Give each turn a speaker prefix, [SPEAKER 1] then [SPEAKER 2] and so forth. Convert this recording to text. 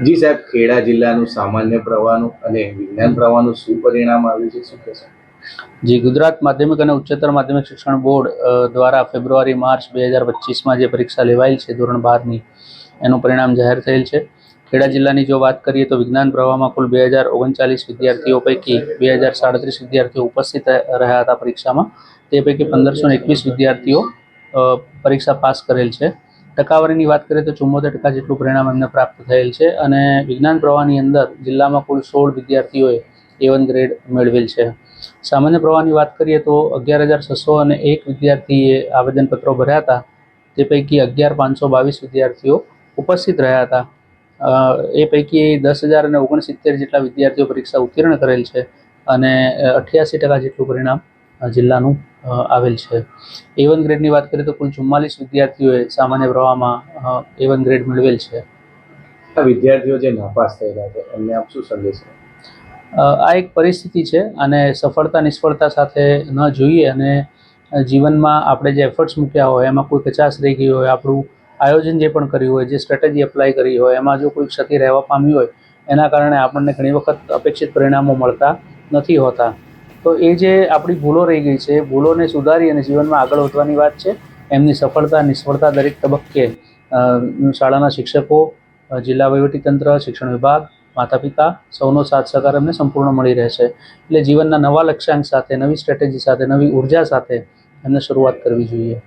[SPEAKER 1] જી સાહેબ, ખેડા જિલ્લાનું સામાન્ય પ્રવાહનું અને વિજ્ઞાન પ્રવાહનું શું પરિણામ આવ્યું છે, શું કહેશો?
[SPEAKER 2] જી, ગુજરાત માધ્યમિક અને ઉચ્ચતર માધ્યમિક શિક્ષણ બોર્ડ દ્વારા ફેબ્રુઆરી-માર્ચ 2025માં જે પરીક્ષા લેવાયેલ છે ધોરણ 12ની, એનું પરિણામ જાહેર થયેલ છે. ખેડા જિલ્લાની જો વાત કરીએ તો વિજ્ઞાન પ્રવાહમાં કુલ 2039 વિદ્યાર્થીઓ પૈકી 2037 વિદ્યાર્થીઓ ઉપસ્થિત રહ્યા હતા પરીક્ષામાં. તે પૈકી 1521 વિદ્યાર્થીઓ પરીક્ષા પાસ કરેલ છે. ટકાવારીની વાત કરીએ તો 74% જેટલું પરિણામ એમને પ્રાપ્ત થયેલ છે. અને વિજ્ઞાન પ્રવાહની અંદર જિલ્લામાં કુલ 16 વિદ્યાર્થીઓએ A1 ગ્રેડ મેળવેલ છે. સામાન્ય પ્રવાહની વાત કરીએ તો 11,601 વિદ્યાર્થીએ આવેદનપત્રો ભર્યા હતા. તે પૈકી 11,522 વિદ્યાર્થીઓ ઉપસ્થિત રહ્યા હતા. એ પૈકી 10,069 જેટલા વિદ્યાર્થીઓ પરીક્ષા ઉત્તીર્ણ કરેલ છે અને 88% જેટલું પરિણામ જિલ્લાનું આવેલ છે. A1 ગ્રેડની વાત કરીએ તો કુલ 44 વિદ્યાર્થીઓએ સામાન્ય પ્રવાહમાં A1 ગ્રેડ મેળવેલ છે.
[SPEAKER 1] આ વિદ્યાર્થીઓ જે નાપાસ થયેલા છે એમને આપ શું સંદેશ આપો?
[SPEAKER 2] આ એક પરિસ્થિતિ છે અને સફળતા નિષ્ફળતા સાથે ન જોઈએ અને જીવનમાં આપણે જે એફર્ટ્સ મૂક્યા હોય એમાં કોઈ કચાશ રહી ગઈ હોય, આપણું આયોજન જે પણ કર્યું હોય, જે સ્ટ્રેટેજી એપ્લાય કરી હોય એમાં જો કોઈ ક્ષતિ રહેવા પામી હોય એના કારણે આપણને ઘણી વખત અપેક્ષિત પરિણામો મળતા નથી હોતા. તો એ જે આપણી ભૂલો રહી ગઈ છે, ભૂલોને સુધારી અને જીવનમાં આગળ વધવાની વાત છે. એમની સફળતા નિષ્ફળતા દરેક તબક્કે શાળાના શિક્ષકો, જિલ્લા વહીવટીતંત્ર, શિક્ષણ વિભાગ, માતા પિતા સૌનો સાથ સહકાર એમને સંપૂર્ણ મળી રહેશે. એટલે જીવનના નવા લક્ષ્યાંક સાથે, નવી સ્ટ્રેટેજી સાથે, નવી ઉર્જા સાથે એમને શરૂઆત કરવી જોઈએ.